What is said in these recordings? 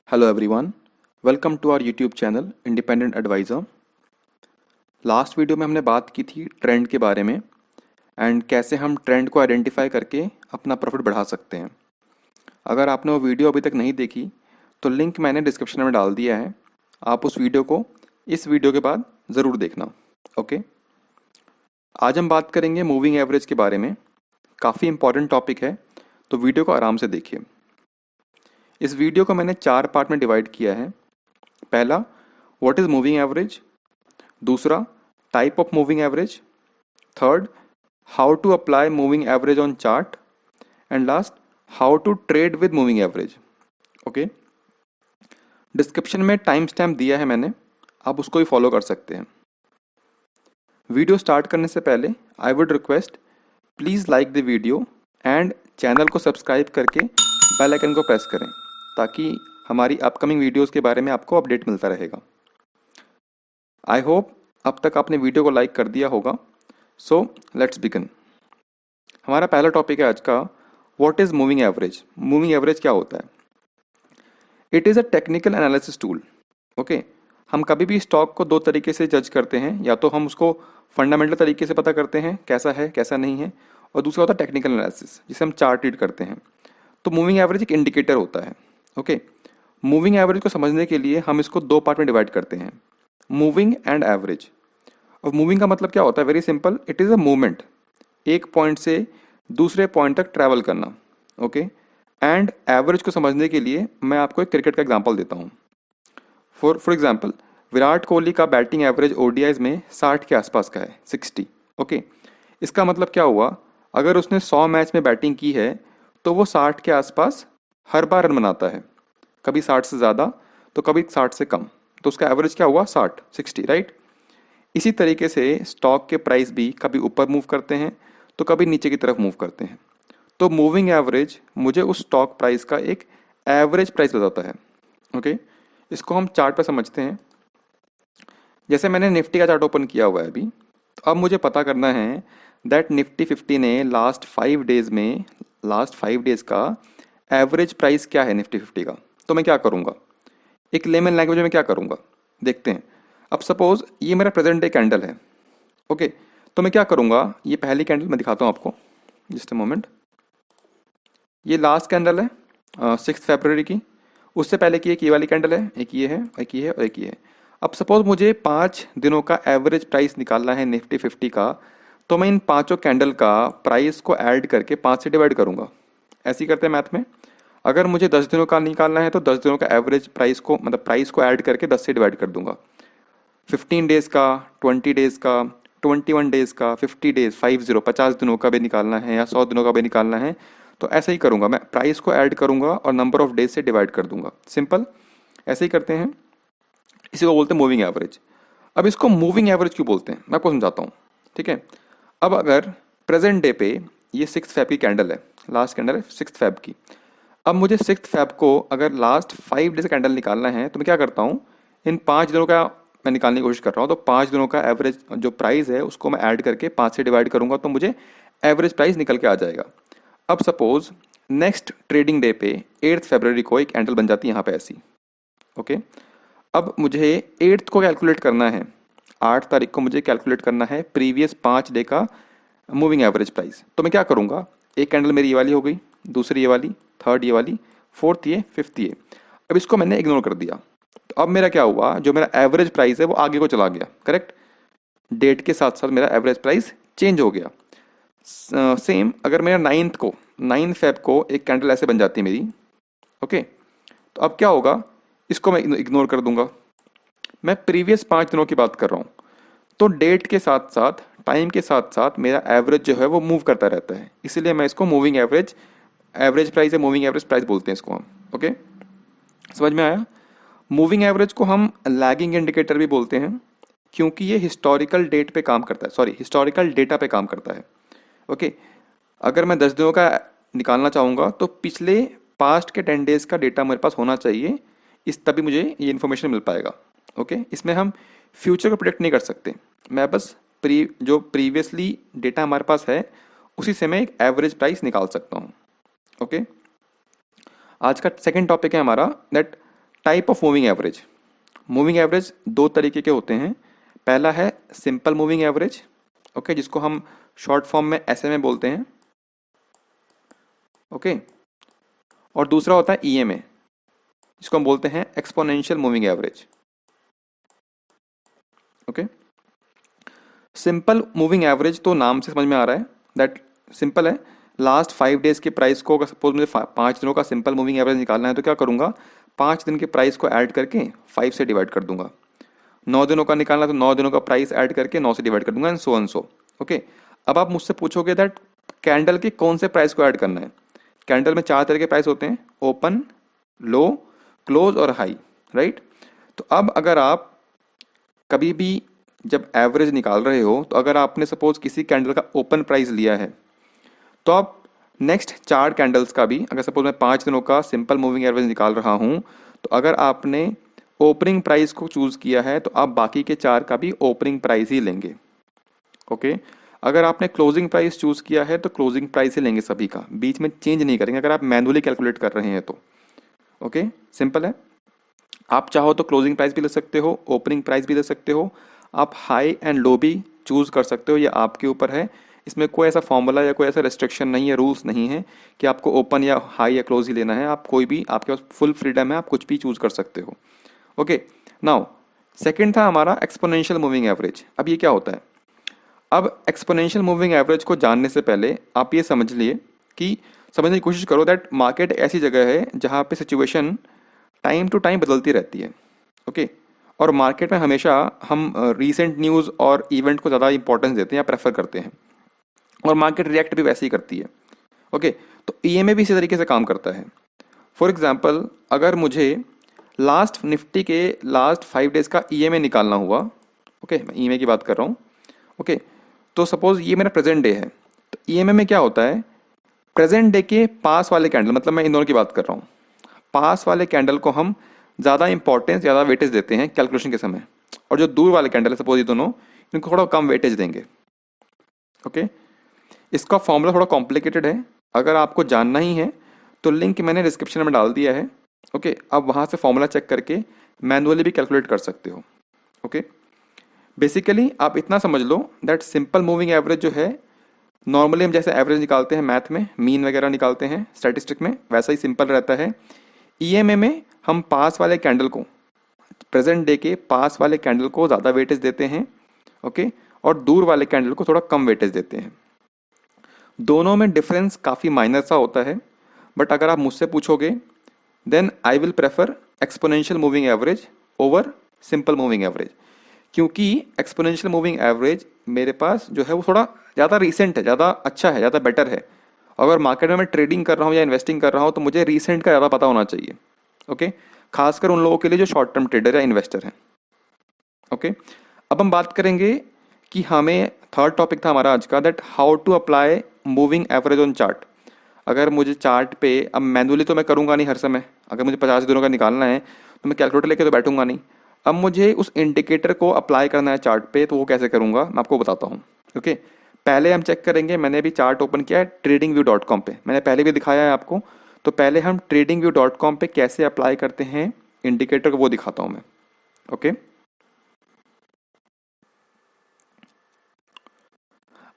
Hello everyone, welcome to our YouTube channel independent advisor. Last video में हमने बात की थी ट्रेंड के बारे में एंड कैसे हम ट्रेंड को आइडेंटिफाई करके अपना प्रॉफिट बढ़ा सकते हैं। अगर आपने वो वीडियो अभी तक नहीं देखी तो लिंक मैंने डिस्क्रिप्शन में डाल दिया है। आप उस वीडियो को इस वीडियो के बाद ज़रूर देखना। ओके, आज हम बात करेंगे मूविंग एवरेज के बारे में। काफ़ी इंपॉर्टेंट टॉपिक है, तो वीडियो को आराम से देखिए। इस वीडियो को मैंने 4 पार्ट में डिवाइड किया है। पहला, व्हाट इज़ मूविंग एवरेज। दूसरा, type of moving average. Third, how to apply moving average on chart. And last, how to trade with moving average. Okay, description में टाइम स्टैम्प दिया है मैंने, आप उसको भी फॉलो कर सकते हैं। वीडियो स्टार्ट करने से पहले I would request, please like the video and channel को सब्सक्राइब करके बेल आइकन को प्रेस करें ताकि हमारी अपकमिंग वीडियोस के बारे में आपको अपडेट मिलता रहेगा। आई होप अब तक आपने वीडियो को लाइक कर दिया होगा। So let's begin. हमारा पहला टॉपिक है आज का, what is moving average. Moving average क्या होता है? It is a technical analysis tool. Okay, हम कभी भी स्टॉक को दो तरीके से जज करते हैं। या तो हम उसको फंडामेंटल तरीके से पता करते हैं कैसा है कैसा नहीं है, और दूसरा होता है टेक्निकल एनालिसिस जिसे हम चार्ट रीड करते हैं। तो मूविंग एवरेज एक इंडिकेटर होता है। ओके, मूविंग एवरेज को समझने के लिए हम इसको दो पार्ट में डिवाइड करते हैं, मूविंग एंड एवरेज। और मूविंग का मतलब क्या होता है? Very simple, it is a movement, एक पॉइंट से दूसरे पॉइंट तक ट्रैवल करना। ओके, एंड एवरेज को समझने के लिए मैं आपको एक क्रिकेट का एग्जांपल देता हूँ। फॉर एग्जांपल, विराट कोहली का बैटिंग एवरेज ओडीआईज में 60 के आसपास का है, 60। ओके, इसका मतलब क्या हुआ? अगर उसने 100 मैच में बैटिंग की है तो वो 60 के आसपास हर बार रन बनाता है, कभी 60 से ज़्यादा तो कभी 60 से कम। तो उसका एवरेज क्या हुआ? 60, 60, राइट। इसी तरीके से स्टॉक के प्राइस भी कभी ऊपर मूव करते हैं तो कभी नीचे की तरफ मूव करते हैं। तो मूविंग एवरेज मुझे उस स्टॉक प्राइस का एक एवरेज प्राइस बताता है। ओके, इसको हम चार्ट पर समझते हैं। जैसे मैंने निफ्टी का चार्ट ओपन किया हुआ है अभी, तो अब मुझे पता करना है दैट निफ्टी 50 ने लास्ट 5 डेज का एवरेज प्राइस क्या है निफ्टी 50 का। तो मैं क्या करूँगा? एक लेमन लैंग्वेज में क्या करूँगा देखते हैं। अब सपोज ये मेरा प्रेजेंट डे कैंडल है। ओके, तो मैं क्या करूँगा, ये पहली कैंडल मैं दिखाता हूँ आपको, जस्ट अ मोमेंट। ये लास्ट कैंडल है 6 फरवरी की। उससे पहले की एक ये वाली कैंडल है, एक ये है, एक ये है और एक ये है। अब सपोज मुझे 5 दिनों का एवरेज प्राइस निकालना है निफ्टी 50 का, तो मैं इन पांचों कैंडल का प्राइस को ऐड करके 5 से डिवाइड करूंगा। ऐसे ही करते हैं मैथ में। अगर मुझे 10 दिनों का निकालना है तो 10 दिनों का एवरेज प्राइस को, मतलब प्राइस को ऐड करके 10 से डिवाइड कर दूंगा। 15 डेज का, 20 डेज का, 21 डेज का, 50 डेज, 50 दिनों का भी निकालना है या 100 दिनों का भी निकालना है तो ऐसा ही करूंगा। मैं प्राइस को ऐड करूंगा और नंबर ऑफ डेज से डिवाइड कर दूंगा। सिंपल, ऐसे ही करते हैं। इसी को बोलते हैं मूविंग एवरेज। अब इसको मूविंग एवरेज क्यों बोलते हैं मैं आपको समझाता हूँ, ठीक है। अब अगर प्रेजेंट डे पे ये 6 फैब की कैंडल है, लास्ट कैंडल है 6 फैब की। अब मुझे 6 फैब को अगर लास्ट 5 डेज का कैंडल निकालना है तो मैं क्या करता हूँ, इन 5 दिनों का मैं निकालने की कोशिश कर रहा हूँ। तो 5 दिनों का एवरेज जो प्राइस है उसको मैं ऐड करके 5 से डिवाइड करूंगा तो मुझे एवरेज प्राइस निकल के आ जाएगा। अब सपोज नेक्स्ट ट्रेडिंग डे पे 8 फरवरी को एक कैंडल बन जाती है यहाँ पे ऐसी। ओके, अब मुझे 8th को कैलकुलेट करना है, 8 तारीख को मुझे कैलकुलेट करना है प्रीवियस 5 डे का मूविंग एवरेज प्राइस। तो मैं क्या करूँगा, एक कैंडल मेरी ये वाली हो गई, दूसरी ये वाली, थर्ड ये वाली, फोर्थ ये, फिफ्थ ये। अब इसको मैंने इग्नोर कर दिया। तो अब मेरा क्या हुआ, जो मेरा एवरेज प्राइस है वो आगे को चला गया, करेक्ट। डेट के साथ साथ मेरा एवरेज प्राइस चेंज हो गया। सेम अगर मेरा 9 फेब को एक कैंडल ऐसे बन जाती है मेरी। ओके, तो अब क्या होगा, इसको मैं इग्नोर कर दूंगा। मैं प्रीवियस 5 दिनों की बात कर रहा हूँ। तो डेट के साथ साथ, टाइम के साथ साथ मेरा एवरेज जो है वो मूव करता रहता है, इसीलिए मैं इसको मूविंग एवरेज, एवरेज प्राइस या मूविंग एवरेज प्राइस बोलते हैं इसको हम। ओके, समझ में आया? मूविंग एवरेज को हम लैगिंग इंडिकेटर भी बोलते हैं क्योंकि ये हिस्टोरिकल डेट पे काम करता है, सॉरी हिस्टोरिकल डेटा पे काम करता है। ओके, अगर मैं 10 दिनों का निकालना चाहूँगा तो पिछले पास्ट के 10 डेज का डेटा मेरे पास होना चाहिए, इस तभी मुझे ये इन्फॉर्मेशन मिल पाएगा। ओके, इसमें हम फ्यूचर को प्रिडिक्ट नहीं कर सकते। मैं बस जो प्रीवियसली डेटा हमारे पास है उसी से मैं एक एवरेज प्राइस निकाल सकता हूँ। ओके, आज का सेकंड टॉपिक है हमारा that type of moving average. Moving average दो तरीके के होते हैं। पहला है सिंपल मूविंग एवरेज, ओके, जिसको हम शॉर्ट फॉर्म में SMA बोलते हैं, ओके। और दूसरा होता है EMA, जिसको हम बोलते हैं exponential moving average, okay. Simple moving average तो नाम से समझ में आ रहा है दैट सिंपल है। लास्ट 5 डेज के प्राइस को, अगर सपोज मुझे 5 दिनों का सिंपल मूविंग एवरेज निकालना है तो क्या करूंगा, 5 दिन के प्राइस को ऐड करके 5 से डिवाइड कर दूंगा। 9 दिनों का निकालना है तो 9 दिनों का प्राइस ऐड करके 9 से डिवाइड कर दूंगा, and so and so, okay. अब आप मुझसे पूछोगे दैट कैंडल के कौन से प्राइस को ऐड करना है। कैंडल में 4 तरह के प्राइस होते हैं, ओपन, लो, क्लोज और हाई, राइट। तो अब अगर आप कभी भी जब एवरेज निकाल रहे हो, तो अगर आपने सपोज किसी कैंडल का ओपन प्राइस लिया है, तो आप नेक्स्ट 4 कैंडल्स का भी, अगर सपोज मैं 5 दिनों का सिंपल मूविंग एवरेज निकाल रहा हूं, तो अगर आपने ओपनिंग प्राइस को चूज किया है तो आप बाकी के 4 का भी ओपनिंग प्राइस ही लेंगे, ओके। अगर आपने क्लोजिंग प्राइस चूज किया है तो क्लोजिंग प्राइस ही लेंगे सभी का, बीच में चेंज नहीं करेंगे अगर आप मैनुअली कैलकुलेट कर रहे हैं तो, ओके। सिंपल है। आप चाहो तो क्लोजिंग प्राइस भी ले सकते हो, ओपनिंग प्राइस भी ले सकते हो, आप हाई एंड लो भी चूज कर सकते हो, ये आपके ऊपर है। इसमें कोई ऐसा फॉर्मूला या कोई ऐसा रेस्ट्रिक्शन नहीं है, रूल्स नहीं है कि आपको ओपन या हाई या क्लोज ही लेना है। आप कोई भी, आपके पास फुल फ्रीडम है, आप कुछ भी चूज कर सकते हो, ओके। नाउ सेकंड था हमारा एक्सपोनेंशियल मूविंग एवरेज। अब ये क्या होता है, अब एक्सपोनेंशियल मूविंग एवरेज को जानने से पहले आप ये समझ लिए कि समझने की कोशिश करो दैट मार्केट ऐसी जगह है जहाँ पे सिचुएशन टाइम टू टाइम बदलती रहती है, ओके। और मार्केट में हमेशा हम रीसेंट न्यूज़ और इवेंट को ज़्यादा इंपॉर्टेंस देते हैं या प्रेफर करते हैं, और मार्केट रिएक्ट भी वैसे ही करती है, ओके। तो EMA भी इसी तरीके से काम करता है। फॉर एग्जांपल, अगर मुझे लास्ट निफ्टी के लास्ट 5 डेज का EMA निकालना हुआ, ओके, मैं EMA की बात कर रहा हूँ, ओके। तो सपोज ये मेरा प्रेजेंट डे है, तो EMA में क्या होता है, प्रेजेंट डे के पास वाले कैंडल, मतलब मैं इन दोनों की बात कर रहा हूँ, पास वाले कैंडल को हम ज़्यादा इंपॉर्टेंस, ज़्यादा वेटेज देते हैं कैलकुलेशन के समय, और जो दूर वाले कैंडल है सपोज ये दोनों, इनको थोड़ा कम वेटेज देंगे, ओके। इसका फॉर्मूला थोड़ा कॉम्प्लिकेटेड है, अगर आपको जानना ही है तो लिंक मैंने डिस्क्रिप्शन में डाल दिया है, ओके। आप वहाँ से फॉर्मूला चेक करके मैनुअली भी कैलकुलेट कर सकते हो, ओके। बेसिकली आप इतना समझ लो दैट सिंपल मूविंग एवरेज जो है, नॉर्मली हम जैसे एवरेज निकालते हैं मैथ में, मीन वगैरह निकालते हैं स्टैटिस्टिक में, वैसा ही सिंपल रहता है। EMA में हम पास वाले कैंडल को, प्रेजेंट डे के पास वाले कैंडल को ज़्यादा वेटेज देते हैं, ओके, और दूर वाले कैंडल को थोड़ा कम वेटेज देते हैं। दोनों में डिफरेंस काफ़ी माइनर सा होता है, बट अगर आप मुझसे पूछोगे then I will prefer exponential moving average over simple moving average, क्योंकि एक्सपोनेंशियल मूविंग एवरेज मेरे पास जो है वो थोड़ा ज़्यादा रिसेंट है, ज़्यादा अच्छा है, ज़्यादा बेटर है। अगर मार्केट में मैं ट्रेडिंग कर रहा हूँ या इन्वेस्टिंग कर रहा हूँ तो मुझे रिसेंट का ज़्यादा पता होना चाहिए, ओके। खासकर उन लोगों के लिए जो शॉर्ट टर्म ट्रेडर या इन्वेस्टर हैं, ओके। अब हम बात करेंगे कि हमें, थर्ड टॉपिक था हमारा आज का, that how to apply moving average on chart. अगर मुझे चार्ट पे, अब मैनुअली तो मैं करूँगा नहीं हर समय, अगर मुझे 50 दिनों का निकालना है तो मैं कैलकुलेटर लेके तो बैठूंगा नहीं। अब मुझे उस इंडिकेटर को अप्लाई करना है चार्ट पे, तो वो कैसे करूँगा मैं आपको बताता हूँ, ओके। पहले हम चेक करेंगे, मैंने अभी चार्ट ओपन किया है tradingview.com पे, मैंने पहले भी दिखाया है आपको। तो पहले हम tradingview.com पे कैसे अप्लाई करते हैं इंडिकेटर को, वो दिखाता हूँ मैं, ओके।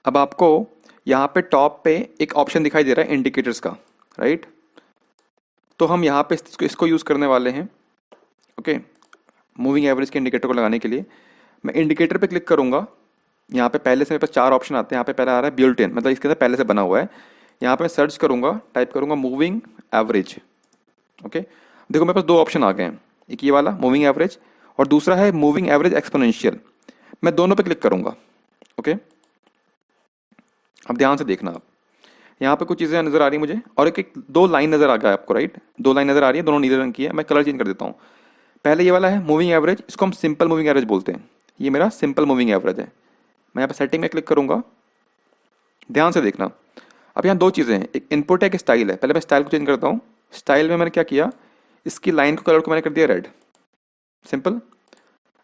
अब आपको यहाँ पे टॉप पे एक ऑप्शन दिखाई दे रहा है इंडिकेटर्स का, राइट। तो हम यहाँ पे इसको यूज़ करने वाले हैं, ओके। मूविंग एवरेज के इंडिकेटर को लगाने के लिए मैं इंडिकेटर पे क्लिक करूँगा। यहाँ पे पहले से मेरे पास 4 ऑप्शन आते हैं। यहाँ पे पहला आ रहा है बुलेटिन, मतलब इसके अंदर पहले से बना हुआ है। यहाँ पे मैं सर्च करूँगा, टाइप करूँगा मूविंग एवरेज, ओके। देखो मेरे पास 2 ऑप्शन आ गए हैं, एक ये वाला मूविंग एवरेज और दूसरा है मूविंग एवरेज एक्सपोनेंशियल। मैं दोनों पे क्लिक करूँगा, ओके। अब ध्यान से देखना आप, यहाँ पे कुछ चीज़ें नज़र आ रही है मुझे, और एक 2 लाइन नज़र आ गया आपको, राइट। 2 लाइन नज़र आ रही है, दोनों नीले रंग की है। मैं कलर चेंज कर देता हूँ। पहले ये वाला है मूविंग एवरेज, इसको हम सिंपल मूविंग एवरेज बोलते हैं। ये मेरा सिंपल मूविंग एवरेज है। मैं यहाँ पे सेटिंग में क्लिक करूँगा, ध्यान से देखना। अब यहाँ 2 चीज़ें हैं, एक इनपुट है, एक स्टाइल है। पहले मैं स्टाइल को चेंज करता हूँ। स्टाइल में मैंने क्या किया, इसकी लाइन को, कलर को मैंने कर दिया रेड, सिंपल।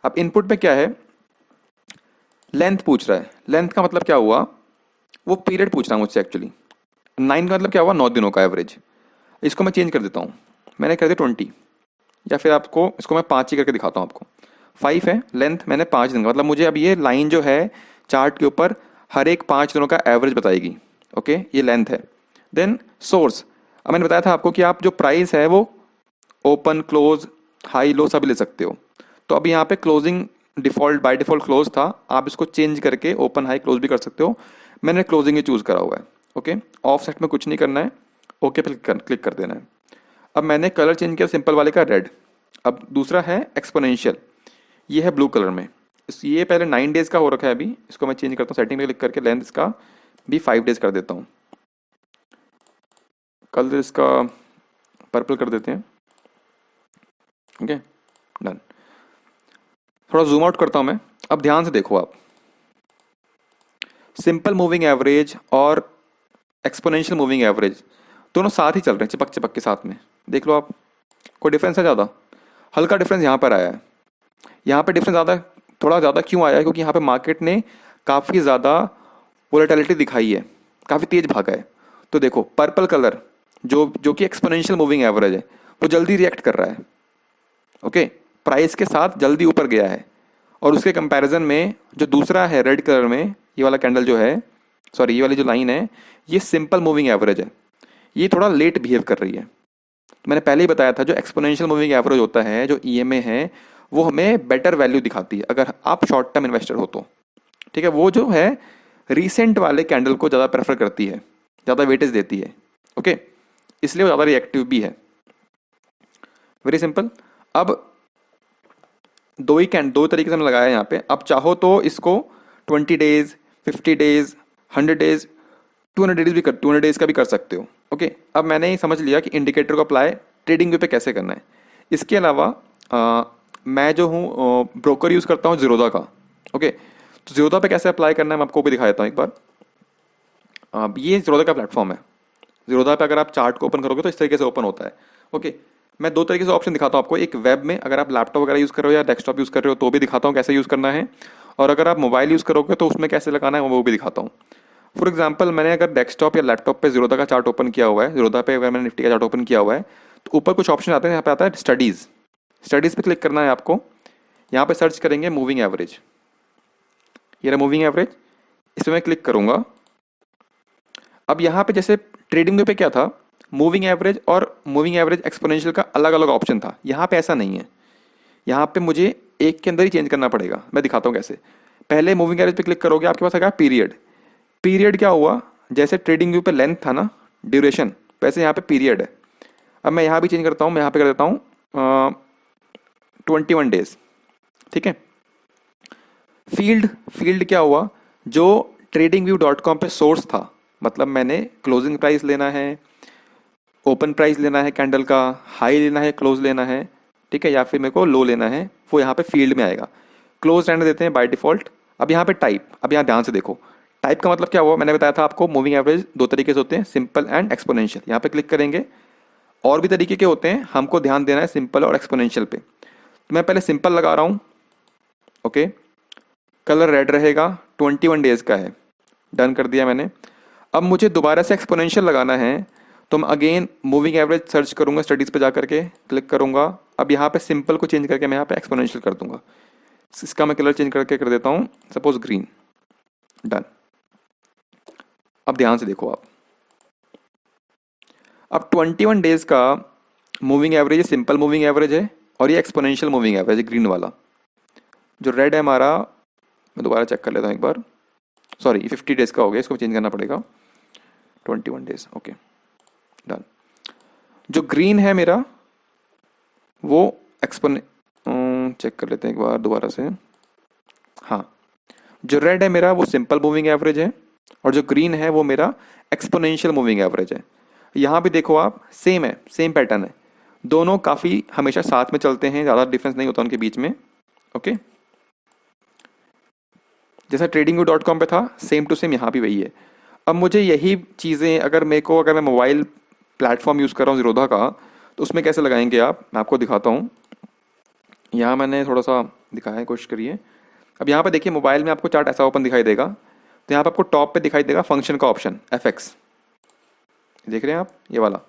अब इनपुट पे क्या है, लेंथ पूछ रहा है। लेंथ का मतलब क्या हुआ, वो पीरियड पूछ रहा है मुझसे एक्चुअली। 9 का मतलब क्या हुआ, 9 दिनों का एवरेज। इसको मैं चेंज कर देता हूँ, मैंने कर दिया 20। या फिर आपको इसको मैं 5 ही करके दिखाता हूँ आपको। 5 है लेंथ, मैंने 5 दूंगा, मतलब मुझे अब ये लाइन जो है चार्ट के ऊपर हर एक 5 दिनों का एवरेज बताएगी। ओके, ये लेंथ है। देन सोर्स, अब मैंने बताया था आपको कि आप जो प्राइस है वो ओपन क्लोज हाई लो सब ले सकते हो। तो अब यहाँ पे closing default by default close था, आप इसको चेंज करके ओपन हाई क्लोज भी कर सकते हो। मैंने क्लोजिंग ही चूज करा हुआ है। ओके, ऑफ सेट में कुछ नहीं करना है, ओके पे क्लिक कर देना है। अब मैंने कलर चेंज किया सिंपल वाले का रेड। अब दूसरा है एक्सपोनेंशियल, ये है ब्लू कलर में। ये पहले 9 डेज का हो रखा है, अभी इसको मैं चेंज करता हूँ, सेटिंग में क्लिक करके लेंथ इसका भी 5 डेज कर देता हूँ। कलर इसका पर्पल कर देते हैं। Okay done. थोड़ा जूम आउट करता हूँ मैं, अब ध्यान से देखो आप, सिंपल मूविंग एवरेज और एक्सपोनेंशियल मूविंग एवरेज दोनों साथ ही चल रहे हैं, चिपक चिपक के साथ में। देख लो आप, कोई डिफरेंस है ज़्यादा? हल्का डिफरेंस यहाँ पर आया है। यहाँ पे डिफरेंस ज़्यादा, थोड़ा ज़्यादा क्यों आया है? क्योंकि यहाँ पे मार्केट ने काफ़ी ज़्यादा वोलेटिलिटी दिखाई है, काफ़ी तेज भागा है। तो देखो पर्पल कलर जो कि एक्सपोनेंशियल मूविंग एवरेज है, वो जल्दी रिएक्ट कर रहा है। ओके, प्राइस के साथ जल्दी ऊपर गया है। और उसके कंपैरिजन में जो दूसरा है रेड कलर में, ये वाला कैंडल जो है, सॉरी ये वाली जो लाइन है, ये सिंपल मूविंग एवरेज है, ये थोड़ा लेट बिहेव कर रही है। मैंने पहले ही बताया था जो एक्सपोनेंशियल मूविंग एवरेज होता है, जो ईएमए है, वो हमें बेटर वैल्यू दिखाती है अगर आप शॉर्ट टर्म इन्वेस्टर हो तो। ठीक है, वो जो है रीसेंट वाले कैंडल को ज़्यादा प्रेफर करती है, ज़्यादा वेटेज देती है। ओके, इसलिए वो ज़्यादा रिएक्टिव भी है। Very simple. अब दो तरीके से हमने लगाया है यहाँ पे। अब चाहो तो इसको 20 डेज, 50 डेज, 100 डेज, 200 डेज का भी कर सकते हो। ओके, अब मैंने ही समझ लिया कि इंडिकेटर को अप्लाई ट्रेडिंग व्यू पे कैसे करना है। इसके अलावा मैं जो हूँ ब्रोकर यूज़ करता हूँ ज़ीरोधा का। ओके, तो ज़ीरोधा पे कैसे अप्लाई करना है मैं आपको भी दिखा देता हूँ एक बार। ये ज़ीरोधा का प्लेटफॉर्म है। ज़ीरोधा पे अगर आप चार्ट को ओपन करोगे तो इस तरीके से ओपन होता है। ओके, मैं दो तरीके से ऑप्शन दिखाता हूँ आपको। एक वेब में, अगर आप लैपटॉप वगैरह यूज़ कर रहे हो या डेस्कटॉप यूज़ कर रहे हो तो भी दिखाता हूँ कैसे यूज़ करना है, और अगर आप मोबाइल यूज़ करोगे तो उसमें कैसे लगाना है वो भी दिखाता हूँ। फॉर एग्जाम्पल, मैंने अगर डेस्कटॉप या लैपटॉप पे ज़ीरोधा का चार्ट ओपन किया हुआ है, ज़ीरोधा पे अगर मैंने निफ्टी का चार्ट ओपन किया हुआ है, तो ऊपर कुछ ऑप्शन आते हैं। यहाँ पे आता है स्टडीज़, स्टडीज़ पे क्लिक करना है आपको। यहाँ पे सर्च करेंगे मूविंग एवरेज, ये रहा मूविंग एवरेज, इस पर मैं क्लिक करूँगा। अब यहाँ पे जैसे ट्रेडिंग पे क्या था, मूविंग एवरेज और मूविंग एवरेज एक्सपोनेंशियल का अलग अलग ऑप्शन था। यहाँ पे ऐसा नहीं है, यहाँ पे मुझे एक के अंदर ही चेंज करना पड़ेगा। मैं दिखाता हूँ कैसे। पहले मूविंग एवरेज पे क्लिक करोगे, आपके पास आएगा पीरियड। पीरियड क्या हुआ, जैसे ट्रेडिंग व्यू पे लेंथ था ना, ड्यूरेशन, वैसे यहाँ पे पीरियड है। अब मैं यहाँ भी चेंज करता हूँ, मैं यहाँ पे कर देता हूँ 21 डेज। ठीक है, फील्ड क्या हुआ, जो tradingview.com पे सोर्स था, मतलब मैंने क्लोजिंग प्राइस लेना है, ओपन प्राइस लेना है कैंडल का, हाई लेना है, क्लोज लेना है, ठीक है, या फिर मेरे को लो लेना है, वो यहाँ पे फील्ड में आएगा। क्लोज रहने देते हैं बाय डिफॉल्ट। अब यहाँ पे टाइप, अब यहाँ ध्यान से देखो, टाइप का मतलब क्या हुआ, मैंने बताया था आपको मूविंग एवरेज दो तरीके से होते हैं, सिंपल एंड एक्सपोनेंशियल। यहाँ पे क्लिक करेंगे, और भी तरीके के होते हैं, हमको ध्यान देना है सिंपल और एक्सपोनेंशियल पे। तो मैं पहले सिंपल लगा रहा हूँ। ओके, कलर रेड रहेगा, 21 डेज का है, डन कर दिया मैंने। अब मुझे दोबारा से एक्सपोनेंशियल लगाना है, तो मैं अगेन मूविंग एवरेज सर्च करूंगा, स्टडीज़ पे जा करके क्लिक करूंगा। अब यहाँ पे सिंपल को चेंज करके मैं यहाँ पे एक्सपोनेंशियल कर दूंगा। इसका मैं कलर चेंज करके कर देता हूँ, सपोज ग्रीन, डन। अब ध्यान से देखो आप, अब 21 डेज का moving average simple moving average है, और ये एक्सपोनेंशियल मूविंग एवरेज है ग्रीन वाला। जो रेड है हमारा, मैं दोबारा चेक कर लेता हूँ एक बार, सॉरी 50 डेज का हो गया, इसको चेंज करना पड़ेगा, 21 डेज। Okay done. जो ग्रीन है मेरा वो चेक कर लेते हैं एक बार दोबारा से। हाँ, जो रेड है मेरा वो सिंपल मूविंग एवरेज है, और जो ग्रीन है वो मेरा एक्सपोनेंशियल मूविंग एवरेज है। यहाँ भी देखो आप, सेम है, सेम पैटर्न है, दोनों काफ़ी हमेशा साथ में चलते हैं, ज़्यादा डिफरेंस नहीं होता उनके बीच में। ओके, जैसा tradingview.com पे था, सेम टू सेम यहाँ भी वही है। अब मुझे यही चीज़ें अगर मैं मोबाइल प्लेटफॉर्म यूज़ कर रहा हूँ ज़ीरोधा का, तो उसमें कैसे लगाएंगे आप, मैं आपको दिखाता हूँ। यहाँ मैंने थोड़ा सा दिखाया है, कोशिश करिए। अब यहाँ पे देखिए, मोबाइल में आपको चार्ट ऐसा ओपन दिखाई देगा, तो यहाँ पे आपको टॉप पे दिखाई देगा फंक्शन का ऑप्शन FX, देख रहे हैं आप, ये वाला,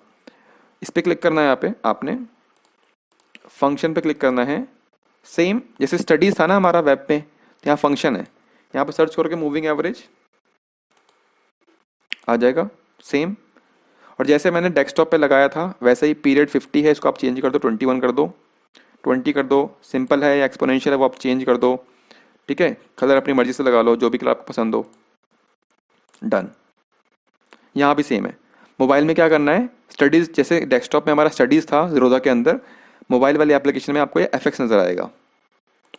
इस पर क्लिक करना है यहाँ पे आपने। फंक्शन पे क्लिक करना है। सेम जैसे स्टडीज था ना हमारा वेब पे, यहाँ फंक्शन है, यहाँ पे सर्च करोगे मूविंग एवरेज आ जाएगा सेम। और जैसे मैंने डेस्कटॉप पे लगाया था वैसे ही पीरियड 50 है, इसको आप चेंज कर दो 21 कर दो, 20 कर दो। सिंपल है या एक्सपोनेंशियल है वो आप चेंज कर दो, ठीक है। कलर अपनी मर्जी से लगा लो, जो भी कलर आपको पसंद हो, डन। यहाँ भी सेम है। मोबाइल में क्या करना है, स्टडीज़ जैसे डेस्कटॉप में हमारा स्टडीज़ था ज़ीरोधा के अंदर, मोबाइल वाले एप्लीकेशन में आपको ये एफएक्स नज़र आएगा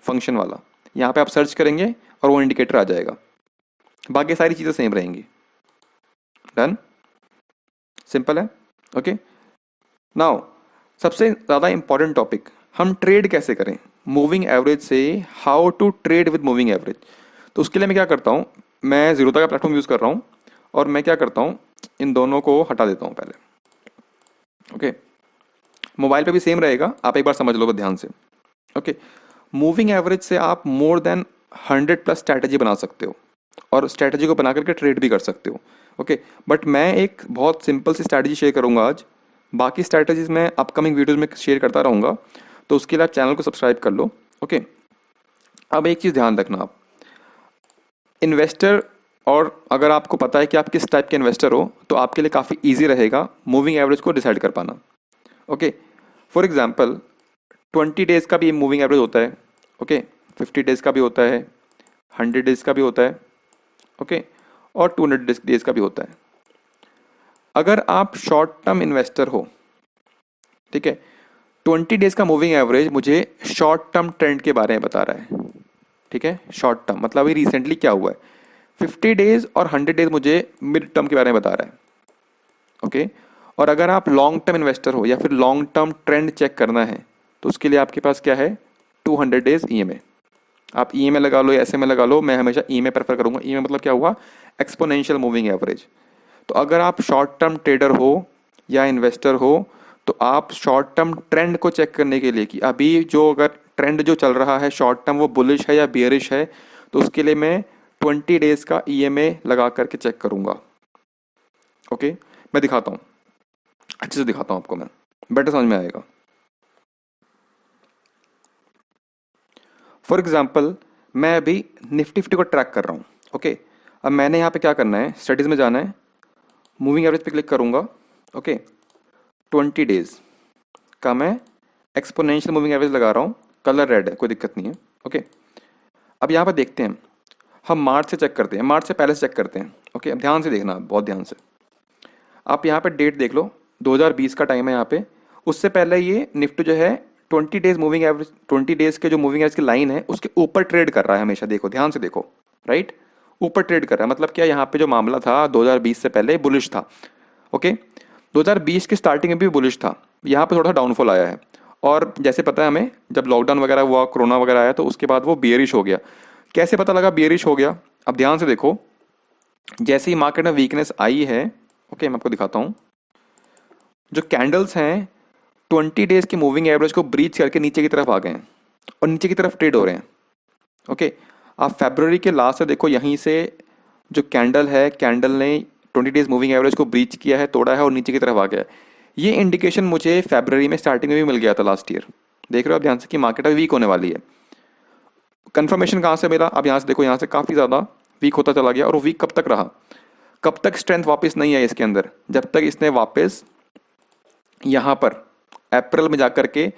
फंक्शन वाला। यहाँ पे आप सर्च करेंगे और वो इंडिकेटर आ जाएगा, बाकी सारी चीज़ें सेम रहेंगी। डन, सिंपल है। ओके, नाउ सबसे ज़्यादा इंपॉर्टेंट टॉपिक, हम ट्रेड कैसे करें मूविंग एवरेज से, how to trade with moving average. तो उसके लिए मैं क्या करता हूँ, मैं ज़ीरोधा का प्लेटफॉर्म यूज़ कर रहा हूँ और मैं क्या करता हूँ, इन दोनों को हटा देता हूँ पहले। ओके, मोबाइल पे भी सेम रहेगा, आप एक बार समझ लो ध्यान से। ओके, मूविंग एवरेज से आप मोर देन 100+ स्ट्रैटेजी बना सकते हो और स्ट्रैटेजी को बना करके ट्रेड भी कर सकते हो। ओके, बट मैं एक बहुत सिंपल सी स्ट्रैटेजी शेयर करूंगा आज, बाकी स्ट्रैटेजीज मैं अपकमिंग वीडियोज में शेयर करता रहूँगा, तो उसके लिए आप चैनल को सब्सक्राइब कर लो। ओके, अब एक चीज़ ध्यान रखना, आप इन्वेस्टर, और अगर आपको पता है कि आप किस टाइप के इन्वेस्टर हो तो आपके लिए काफ़ी ईजी रहेगा मूविंग एवरेज को डिसाइड कर पाना। ओके, फॉर एग्जाम्पल 20 डेज़ का भी मूविंग एवरेज होता है, ओके, 50 डेज़ का भी होता है, 100 डेज़ का भी होता है, ओके, और 200 डेज़ का भी होता है। अगर आप शॉर्ट टर्म इन्वेस्टर हो, ठीक है, 20 डेज़ का मूविंग एवरेज मुझे शॉर्ट टर्म ट्रेंड के बारे में बता रहा है, ठीक है, शॉर्ट टर्म मतलब अभी रिसेंटली क्या हुआ है। 50 डेज़ और 100 डेज़ मुझे मिड टर्म के बारे में बता रहा है। ओके, और अगर आप लॉन्ग टर्म इन्वेस्टर हो या फिर लॉन्ग टर्म ट्रेंड चेक करना है तो उसके लिए आपके पास क्या है, 200 डेज़ ईएमए। आप ईएमए लगा लो या एसएमए लगा लो, मैं हमेशा ईएमए प्रेफर करूंगा। ईएमए मतलब क्या हुआ, एक्सपोनेंशियल मूविंग एवरेज। तो अगर आप शॉर्ट टर्म ट्रेडर हो या इन्वेस्टर हो तो आप शॉर्ट टर्म ट्रेंड को चेक करने के लिए कि अभी जो अगर ट्रेंड जो चल रहा है शॉर्ट टर्म वो बुलिश है या बियरिश है, तो उसके लिए मैं 20 डेज़ का ईएमए लगा करके चेक करूंगा। ओके, मैं दिखाता हूँ, अच्छे से दिखाता हूँ आपको, मैं बेटर समझ में आएगा। फॉर एग्जाम्पल मैं अभी निफ्टी 50 को ट्रैक कर रहा हूँ। ओके, अब मैंने यहाँ पे क्या करना है, स्टडीज़ में जाना है, मूविंग एवरेज पे क्लिक करूँगा। ओके, 20 डेज़ का मैं एक्सपोनेंशियल मूविंग एवरेज लगा रहा हूँ, कलर रेड है, कोई दिक्कत नहीं है। ओके, अब यहाँ पर देखते हैं, हम मार्च से चेक करते हैं, मार्च से पहले से चेक करते हैं। ओके, अब ध्यान से देखना, बहुत ध्यान से, आप यहाँ पे डेट देख लो, 2020 का टाइम है यहाँ पे। उससे पहले ये निफ्टी जो है 20 डेज मूविंग एवरेज, 20 डेज के जो मूविंग एवरेज की लाइन है उसके ऊपर ट्रेड कर रहा है हमेशा, देखो ध्यान से देखो, राइट, ऊपर ट्रेड कर रहा है। मतलब क्या, यहाँ पे जो मामला था 2020 से पहले बुलिश था। ओके, 2020 की स्टार्टिंग में भी बुलिश था, यहाँ पे थोड़ा सा डाउनफॉल आया है। और जैसे पता है हमें, जब लॉकडाउन वगैरह हुआ, कोरोना वगैरह आया, तो उसके बाद वो बियरिश हो गया। कैसे पता लगा बियरिश हो गया, अब ध्यान से देखो, जैसे ही मार्केट में वीकनेस आई है, ओके, मैं आपको दिखाता हूँ, जो कैंडल्स हैं 20 डेज के मूविंग एवरेज को ब्रीच करके नीचे की तरफ आ गए हैं और नीचे की तरफ ट्रेड हो रहे हैं। ओके, आप फरवरी के लास्ट से देखो, यहीं से जो कैंडल है, कैंडल ने 20 डेज मूविंग एवरेज को ब्रीच किया है, तोड़ा है और नीचे की तरफ आ गया है। ये इंडिकेशन मुझे फरवरी में स्टार्टिंग में भी मिल गया था लास्ट ईयर। देख रहे हो आप ध्यान से कि मार्केट वीक होने वाली है। कंफर्मेशन कहाँ से मिला, अब यहाँ से देखो, यहाँ से काफ़ी ज़्यादा वीक होता चला गया। और वो वीक कब तक रहा, कब तक स्ट्रेंथ वापस नहीं आई इसके अंदर, जब तक इसने वापस यहाँ पर अप्रैल में जाकर के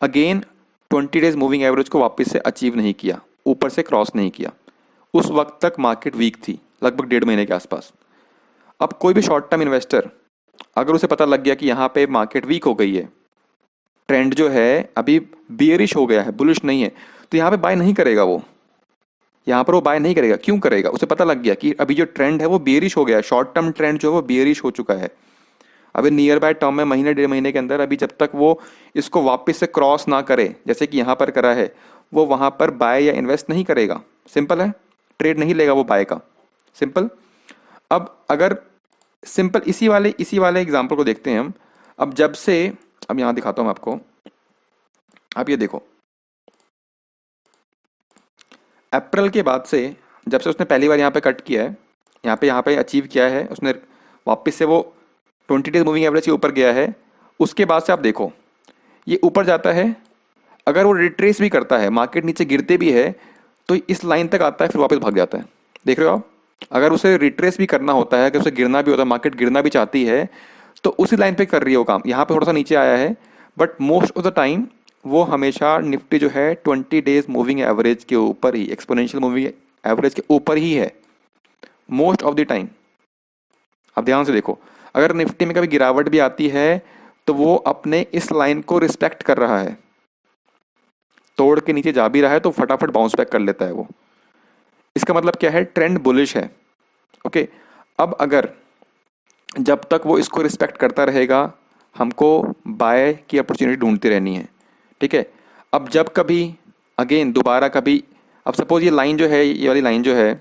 अगेन 20 डेज मूविंग एवरेज को वापस से अचीव नहीं किया, ऊपर से क्रॉस नहीं किया। उस वक्त तक मार्केट वीक थी, लगभग 1.5 महीने के आसपास। अब कोई भी शॉर्ट टर्म इन्वेस्टर अगर उसे पता लग गया कि यहाँ पे मार्केट वीक हो गई है, ट्रेंड जो है अभी बियरिश हो गया है, बुलिश नहीं है, तो यहाँ पे बाय नहीं करेगा वो, यहाँ पर वो बाय नहीं करेगा। क्यों करेगा, उसे पता लग गया कि अभी जो ट्रेंड है वो बियरिश हो गया है, शॉर्ट टर्म ट्रेंड जो है वो बियरिश हो चुका है। अभी नियर बाय टर्म में महीने 1.5 महीने के अंदर, अभी जब तक वो इसको वापस से क्रॉस ना करे, जैसे कि यहाँ पर करा है, वो वहाँ पर बाय या इन्वेस्ट नहीं करेगा। सिंपल है, ट्रेड नहीं लेगा वो बाय का, सिंपल। अब अगर सिंपल इसी वाले एग्जाम्पल को देखते हैं हम। अब जब से, अब यहाँ दिखाता हूँ आपको, आप ये देखो, अप्रैल के बाद से जब से उसने पहली बार यहाँ पे कट किया है, यहाँ पे अचीव किया है उसने, वापस से वो 20 डेज मूविंग एवरेज के ऊपर गया है, उसके बाद से आप देखो ये ऊपर जाता है, अगर वो रिट्रेस भी करता है, मार्केट नीचे गिरते भी है, तो इस लाइन तक आता है फिर वापस भाग जाता है। देख रहे हो आप? अगर उसे रिट्रेस भी करना होता है, अगर उसे गिरना भी होता है, मार्केट गिरना भी चाहती है, तो उसी लाइन पे कर रही है वो काम। यहाँ पे थोड़ा सा नीचे आया है, but most of the time वो हमेशा निफ्टी जो है 20 डेज मूविंग एवरेज के ऊपर ही, एक्सपोनेंशियल मूविंग एवरेज के ऊपर ही है मोस्ट ऑफ द टाइम। आप ध्यान से देखो, अगर निफ्टी में कभी गिरावट भी आती है तो वो अपने इस लाइन को रिस्पेक्ट कर रहा है, तोड़ के नीचे जा भी रहा है तो फटाफट बाउंस बैक कर लेता है वो। इसका मतलब क्या है? ट्रेंड बुलिश है। ओके, अब अगर जब तक वो इसको रिस्पेक्ट करता रहेगा, हमको बाय की अपॉर्चुनिटी ढूंढती रहनी है। ठीक है, अब जब कभी अगेन दोबारा कभी, अब सपोज ये लाइन जो है, ये वाली लाइन जो है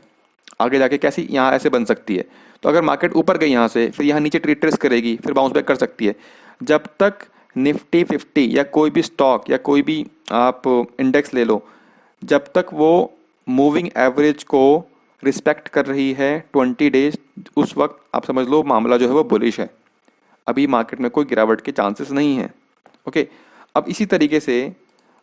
आगे जाके कैसी यहाँ ऐसे बन सकती है, तो अगर मार्केट ऊपर गई यहाँ से, फिर यहाँ नीचे रिट्रेस करेगी, फिर बाउंस बैक कर सकती है। जब तक निफ्टी 50 या कोई भी स्टॉक या कोई भी आप इंडेक्स ले लो, जब तक वो मूविंग एवरेज को रिस्पेक्ट कर रही है 20 डेज, उस वक्त आप समझ लो मामला जो है वो बुलिश है। अभी मार्केट में कोई गिरावट के चांसेस नहीं हैं। ओके, अब इसी तरीके से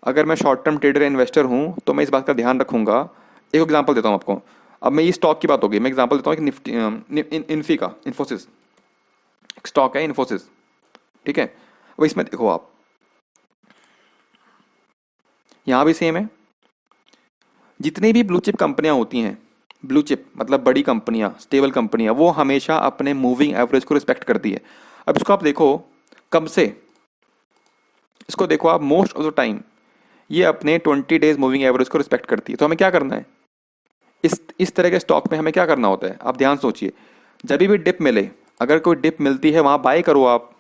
अगर मैं शॉर्ट टर्म ट्रेडर इन्वेस्टर हूँ तो मैं इस बात का ध्यान रखूंगा। एक एग्जांपल देता हूँ आपको। अब मैं ये स्टॉक की बात होगी, मैं एग्जांपल देता हूँ कि निफ्टी इन्फी का, इन्फोसिस स्टॉक है, इन्फोसिस। ठीक है, अब इसमें देखो आप, यहाँ भी सेम है। जितनी भी ब्लू चिप कंपनियां होती हैं, ब्लू चिप मतलब बड़ी कंपनियां, स्टेबल कंपनियां, वो हमेशा अपने मूविंग एवरेज को रिस्पेक्ट करती है। अब इसको आप देखो कब से, इसको देखो आप, मोस्ट ऑफ द टाइम ये अपने 20 डेज मूविंग एवरेज को रिस्पेक्ट करती है। तो हमें क्या करना है, इस तरह के स्टॉक में हमें क्या करना होता है? आप ध्यान सोचिए, जब भी डिप मिले, अगर कोई डिप मिलती है वहां बाय करो आप।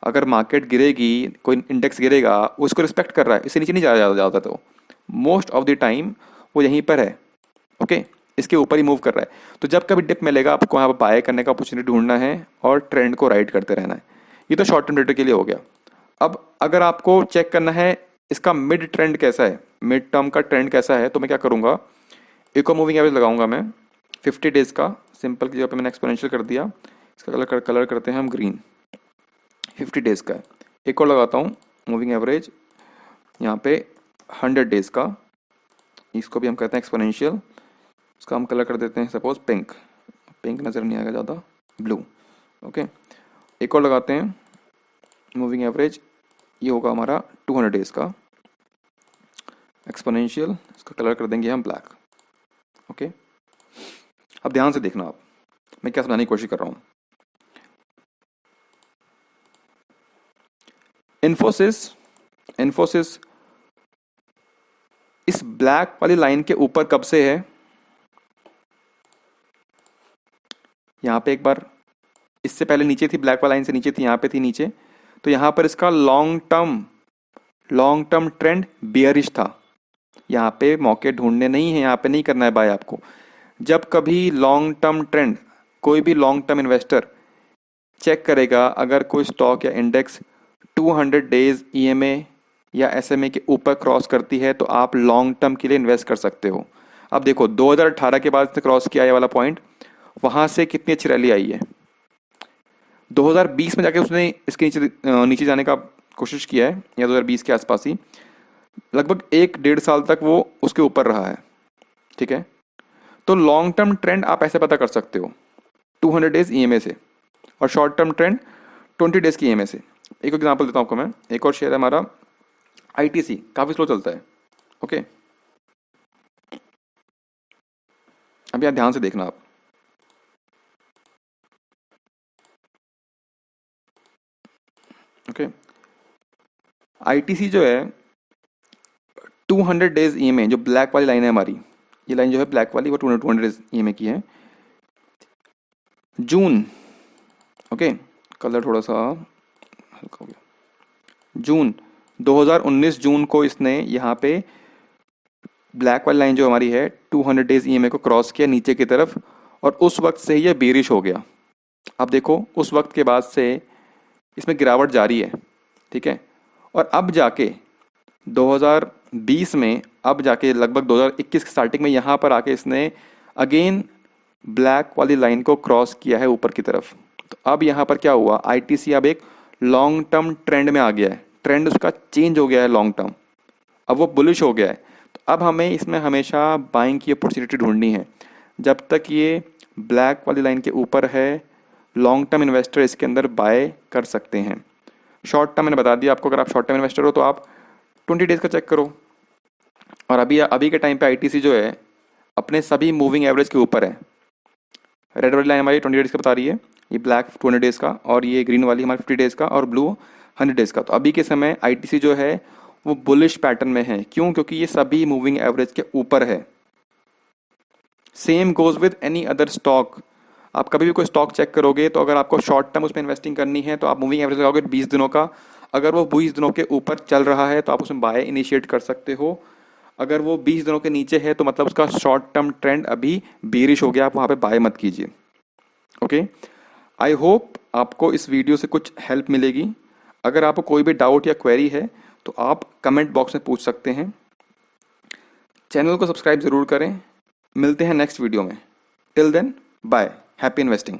अगर मार्केट गिरेगी, कोई इंडेक्स गिरेगा, वो इसको रिस्पेक्ट कर रहा है, इससे नीचे नहीं जाता, तो मोस्ट ऑफ द टाइम वो यहीं पर है। ओके, इसके ऊपर ही मूव कर रहा है। तो जब कभी डिप मिलेगा, आपको वहाँ पर बाय करने का अपॉर्चुनिटी ढूंढना है और ट्रेंड को राइड करते रहना है। ये तो शॉर्ट टर्म ट्रेडर के लिए हो गया। अब अगर आपको चेक करना है इसका मिड ट्रेंड कैसा है, मिड टर्म का ट्रेंड कैसा है, तो मैं क्या करूँगा, एक और मूविंग एवरेज लगाऊंगा मैं 50 डेज का। सिंपल की जगह पे मैंने एक्सपोनेंशियल कर दिया, इसका कलर करते हैं हम ग्रीन। 50 डेज का है। एक और लगाता हूँ मूविंग एवरेज यहाँ पे 100 डेज का, इसको भी हम कहते हैं एक्सपोनेंशियल। इसका हम कलर कर देते हैं सपोज पिंक, पिंक नज़र नहीं आएगा ज़्यादा, ब्लू। ओके, एक और लगाते हैं मूविंग एवरेज, ये होगा हमारा 200 डेज का एक्सपोनेंशियल, इसका कलर कर देंगे हम ब्लैक। ओके, अब ध्यान से देखना आप, मैं क्या समझाने की कोशिश कर रहा हूँ। इन्फोसिस इस ब्लैक वाली लाइन के ऊपर कब से है? यहाँ पे एक बार, इससे पहले नीचे थी, ब्लैक वाली लाइन से नीचे थी, यहाँ पे थी नीचे। तो यहाँ पर इसका लॉन्ग टर्म ट्रेंड बियरिश था। यहाँ पे मौके ढूंढने नहीं है, यहाँ पे नहीं करना है बाय आपको। जब कभी लॉन्ग टर्म ट्रेंड, कोई भी लॉन्ग टर्म इन्वेस्टर चेक करेगा, अगर कोई स्टॉक या इंडेक्स 200 डेज ईएमए या एसएमए के ऊपर क्रॉस करती है, तो आप लॉन्ग टर्म के लिए इन्वेस्ट कर सकते हो। अब देखो 2018 के बाद क्रॉस किया ये वाला पॉइंट, वहां से कितनी अच्छी रैली आई है। 2020 में जाके उसने इसके नीचे जाने का कोशिश किया है, या 2020 के आसपास ही, लगभग 1-1.5 साल तक वो उसके ऊपर रहा है। ठीक है, तो लॉन्ग टर्म ट्रेंड आप ऐसे पता कर सकते हो 200 डेज ईएमए से, और शॉर्ट टर्म ट्रेंड 20 डेज की ईएमए से। एक एग्जांपल देता हूँ आपको मैं, एक और शेयर है हमारा आईटीसी, काफी स्लो चलता है। ओके, अब यहाँ ध्यान से देखना आप, ओके, आईटीसी जो है 200 डेज ईएमए, जो ब्लैक वाली लाइन है हमारी, ये लाइन जो है ब्लैक वाली, वो 200 डेज ईएमए की है। जून, ओके, कलर थोड़ा सा हल्का हो गया, जून 2019 जून को इसने यहाँ पे ब्लैक वाली लाइन जो हमारी है 200 डेज ईएमए को क्रॉस किया नीचे की तरफ, और उस वक्त से ही ये बेरिश हो गया। अब देखो उस वक्त के बाद से इसमें गिरावट जारी है। ठीक है, और अब जाके 2020 में, अब जाके लगभग 2021 की स्टार्टिंग में यहाँ पर आके इसने अगेन ब्लैक वाली लाइन को क्रॉस किया है ऊपर की तरफ। तो अब यहाँ पर क्या हुआ, आईटीसी अब एक लॉन्ग टर्म ट्रेंड में आ गया है। ट्रेंड उसका चेंज हो गया है लॉन्ग टर्म, अब वो बुलिश हो गया है, तो अब हमें इसमें हमेशा बाइंग की अपॉर्चुनिटी ढूंढनी है। जब तक ये ब्लैक वाली लाइन के ऊपर है, लॉन्ग टर्म इन्वेस्टर इसके अंदर बाय कर सकते हैं। शॉर्ट टर्म मैंने बता दिया आपको, अगर आप शॉर्ट टर्म इन्वेस्टर हो तो आप 20 डेज़ का चेक करो। और अभी अभी के टाइम पे आईटीसी जो है अपने सभी मूविंग एवरेज के ऊपर है। रेड वाली लाइन हमारी 20 डेज़ का बता रही है, ये ब्लैक 200 डेज़ का, और ये ग्रीन वाली हमारी 50 डेज़ का, और ब्लू 100 डेज़ का। तो अभी के समय आईटीसी जो है वो बुलिश पैटर्न में है। क्यों? क्योंकि ये सभी मूविंग एवरेज के ऊपर है। Same goes with any other stock. आप कभी भी कोई स्टॉक चेक करोगे तो अगर आपको शॉर्ट टर्म उसमें इन्वेस्टिंग करनी है तो आप मूविंग एवरेज लगाओगे 20 दिनों का। अगर वो 20 दिनों के ऊपर चल रहा है तो आप उसमें बाय इनिशिएट कर सकते हो। अगर वो 20 दिनों के नीचे है तो मतलब उसका शॉर्ट टर्म ट्रेंड अभी बेरिश हो गया, आप वहाँ पे बाय मत कीजिए। ओके, आई होप आपको इस वीडियो से कुछ हेल्प मिलेगी। अगर आपको कोई भी डाउट या क्वेरी है तो आप कमेंट बॉक्स में पूछ सकते हैं। चैनल को सब्सक्राइब ज़रूर करें। मिलते हैं नेक्स्ट वीडियो में। Till then bye, happy investing.